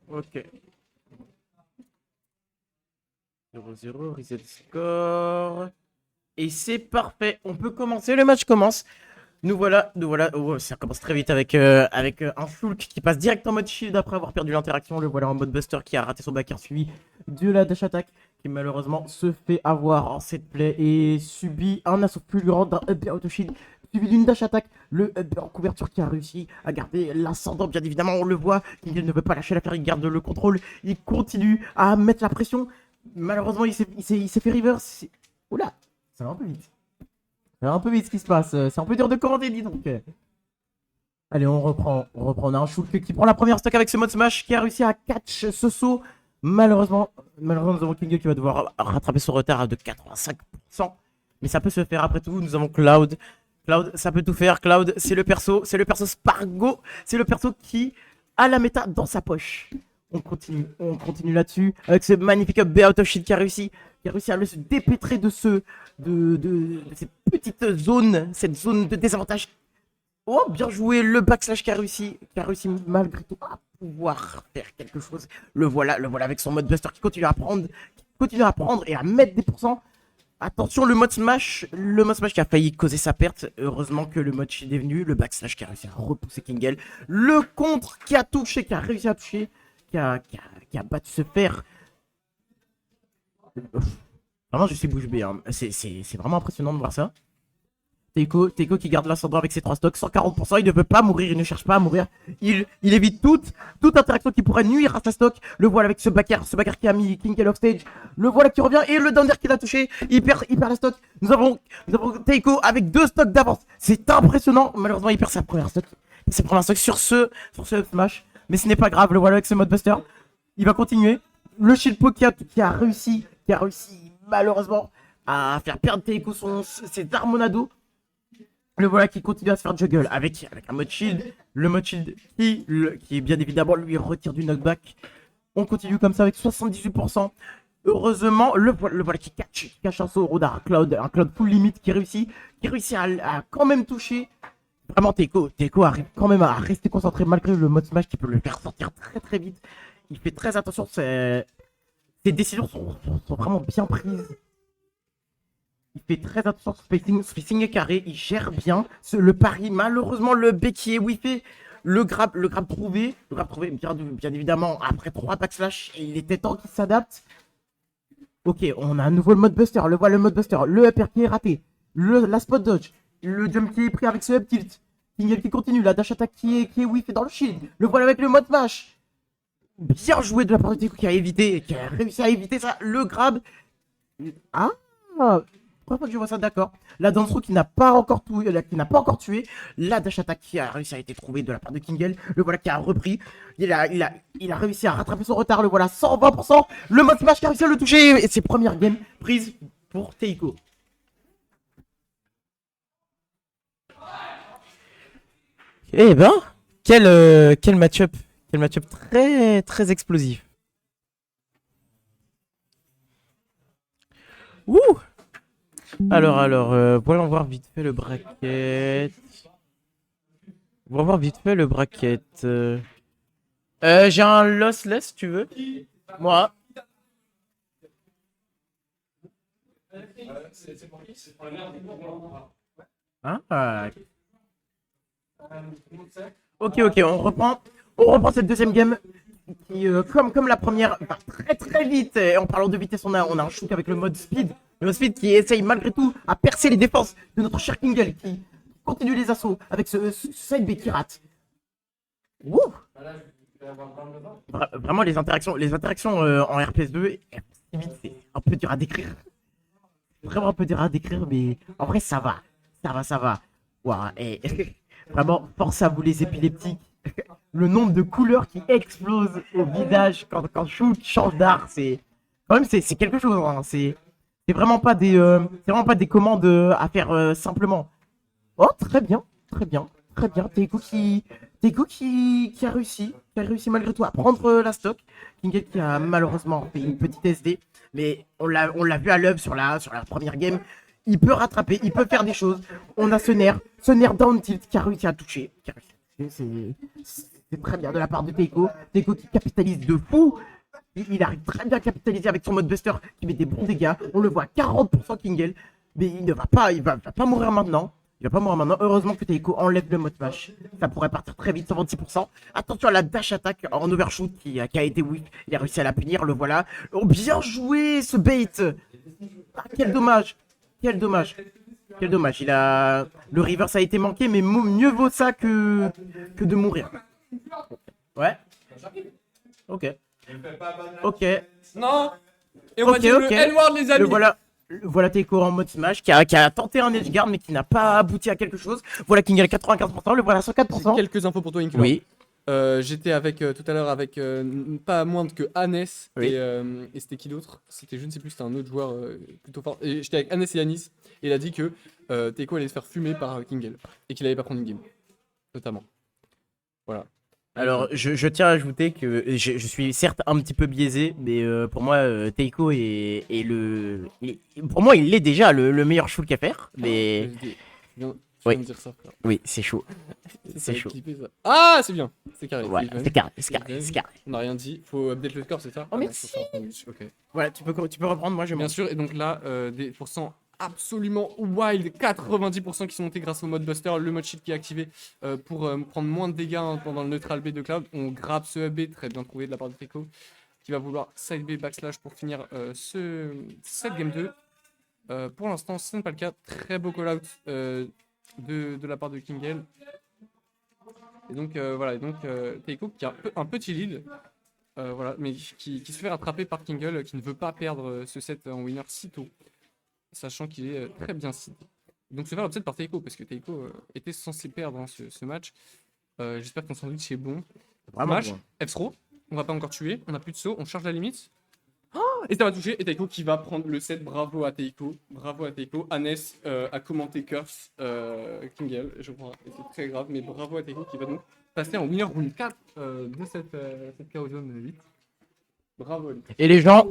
Ok. 0-0, reset score. Et c'est parfait. On peut commencer. Le match commence. Nous voilà. Oh, ça commence très vite avec un Shulk qui passe direct en mode shield après avoir perdu l'interaction. Le voilà en mode buster qui a raté son backer suivi de la dash attack qui malheureusement se fait avoir en set play et subit un assaut fulgurant d'un up auto shield suivi d'une dash attack. Le up en couverture qui a réussi à garder l'ascendant. Bien évidemment, on le voit. Kingel ne veut pas lâcher l'affaire. Il garde le contrôle. Il continue à mettre la pression. Malheureusement, il s'est fait reverse. Oula, ça va un peu vite. C'est un peu vite ce qui se passe. C'est un peu dur de commenter, dis donc. Allez, on reprend. On a un Shulk qui prend la première stock avec ce mode smash qui a réussi à catch ce saut. Malheureusement, nous avons Kingel qui va devoir rattraper son retard de 85%. Mais ça peut se faire après tout. Nous avons Cloud. Cloud, ça peut tout faire. Cloud, c'est le perso Spargo. C'est le perso qui a la méta dans sa poche. On continue là-dessus avec ce magnifique up B out of shield qui a réussi à le se dépêtrer de cette petite zone, cette zone de désavantage. Oh, bien joué, le backslash qui a réussi malgré tout à pouvoir faire quelque chose. Le voilà avec son mode buster qui continue à prendre et à mettre des pourcents. Attention, le mode smash qui a failli causer sa perte. Heureusement que le mode shield est venu. Le backslash qui a réussi à repousser Kingel. Le contre qui a réussi à toucher. Qui a battu ce fer. Vraiment, je suis bouche bée. Hein. C'est vraiment impressionnant de voir ça. Teiko qui garde l'ascendant avec ses 3 stocks. 140%, il ne veut pas mourir, il ne cherche pas à mourir. Il évite toute interaction qui pourrait nuire à sa stock. Le voilà avec ce backer qui a mis Kingel off stage. Le voilà qui revient et le down air qui l'a touché. Il perd la stock. Nous avons Teiko avec 2 stocks d'avance. C'est impressionnant. Malheureusement, il perd sa première stock. Sur ce smash. Mais ce n'est pas grave, le voilà avec ce mode buster. Il va continuer. Le shield poke qui a réussi malheureusement à faire perdre Teiko ses Darmonado. Le voilà qui continue à se faire juggle avec un mode shield. Le mode shield qui bien évidemment lui retire du knockback. On continue comme ça avec 78%. Heureusement, le voilà qui cache un saut au Rodar. Un Cloud full limit qui réussit à quand même toucher. Vraiment, Teiko arrive quand même à rester concentré malgré le mode smash qui peut le faire sortir très très vite. Il fait très attention, ses décisions sont vraiment bien prises. Il fait très attention au spacing carré, il gère bien le pari. Malheureusement, le B qui est whiffé. Le grab trouvé, bien évidemment, après 3 backslash, il était temps qu'il s'adapte. Ok, on a à nouveau le mode buster, le mode buster, le upper qui est raté, la spot dodge. Le jump qui est pris avec ce up tilt. Kingel qui continue. La dash attack qui est whiff dans le shield. Le voilà avec le mode smash. Bien joué de la part de Teiko qui a réussi à éviter ça. Le grab. Ah, première fois que je vois ça, d'accord. La dance throw qui n'a pas encore tué. La dash attack qui a réussi à être trouvée de la part de Kingel. Le voilà qui a repris. Il a réussi à rattraper son retard. Le voilà 120%. Le mode smash qui a réussi à le toucher. Et ses premières games prises pour Teiko. Eh ben, quel match-up très très explosif. Ouh. Alors, voyons voir vite fait le bracket. J'ai un lossless, tu veux? Moi. C'est pour qui? C'est pour la merde. Hein? Ok, on reprend cette deuxième game qui, comme la première, va très très vite. Et en parlant de vitesse, on a un shoot avec le mode speed. Le mode speed qui essaye malgré tout à percer les défenses de notre cher Kingel qui continue les assauts avec ce side B qui rate. Wouh! Vraiment, les interactions en RPS2, c'est un peu dur à décrire. Vraiment un peu dur à décrire, mais en vrai, ça va. Wow, et vraiment, force à vous les épileptiques. Le nombre de couleurs qui explosent au visage quand Shoot change d'art, c'est quelque chose. Hein. C'est vraiment pas des commandes à faire simplement. Oh, très bien. Teiko qui a réussi malgré tout à prendre la stock. Kingel qui a malheureusement fait une petite SD, mais on l'a vu à l'œuvre sur la première game. Il peut rattraper, il peut faire des choses. On a ce nerf down tilt qui a réussi à toucher. C'est très bien de la part de Teiko. Teiko qui capitalise de fou. Il arrive très bien à capitaliser avec son mode buster qui met des bons dégâts. On le voit à 40% Kingel. Mais il va pas mourir maintenant. Il va pas mourir maintenant. Heureusement que Teiko enlève le mode smash. Ça pourrait partir très vite, 126%. Attention à la dash attack en overshoot qui a été whip. Il a réussi à la punir, le voilà. Oh, bien joué ce bait. Ah, quel dommage. Quel dommage. Quel dommage. Le reverse a été manqué, mais mieux vaut ça que de mourir. Ouais. Ok. Ok. Non. Et on va dire ok. le N-word, les amis. Voilà Teiko en mode smash qui a tenté un edge guard mais qui n'a pas abouti à quelque chose. Voilà Kingel 95%, le voilà 104%. Quelques infos pour toi, Inkler. Oui. J'étais avec tout à l'heure avec pas moindre que Hannes Oui. et c'était qui d'autre? C'était, je ne sais plus, c'était un autre joueur plutôt fort. Et j'étais avec Hannes et Yanis et il a dit que Teiko allait se faire fumer par Kingel et qu'il allait pas prendre une game, notamment. Voilà. Alors je tiens à ajouter que je suis certes un petit peu biaisé, mais pour moi Teiko pour moi il est déjà le meilleur shoot qu'à faire. Mais Tu viens de dire ça, frère. oui, c'est chaud. C'est chaud. Ça. Ah, c'est bien. C'est carré. Voilà, c'est carré. On n'a rien dit. Faut update le score, c'est ça? Oh merci. Ok. Voilà, tu peux reprendre, moi je Bien sûr, et donc là, des pourcents absolument wild, 90% qui sont montés grâce au mode Buster, le mode shield qui est activé pour prendre moins de dégâts pendant le neutral B de Cloud. On grabe ce AB, très bien trouvé de la part de Teiko, qui va vouloir side B backslash pour finir cette game 2. Pour l'instant, ce n'est pas le cas. Très beau call-out de la part de Kingel. Et donc voilà, Teiko qui a un petit lead. Voilà, mais qui se fait rattraper par Kingel, qui ne veut pas perdre ce set en winner si tôt, sachant qu'il est très bien seed. Donc se faire upset par Teiko, parce que Teiko était censé perdre ce match. J'espère que ton sandwich est bon. Vraiment Match, bon. F-throw, on va pas encore tuer, on a plus de saut, on charge la limite. Et ça va toucher, et Teiko qui va prendre le set, bravo à Teiko. Hannes a commenté Curse Kingel, je crois, et c'est très grave, mais bravo à Teiko qui va donc passer en winner round 4 de cette KO zone 8. Bravo à lui. Et les gens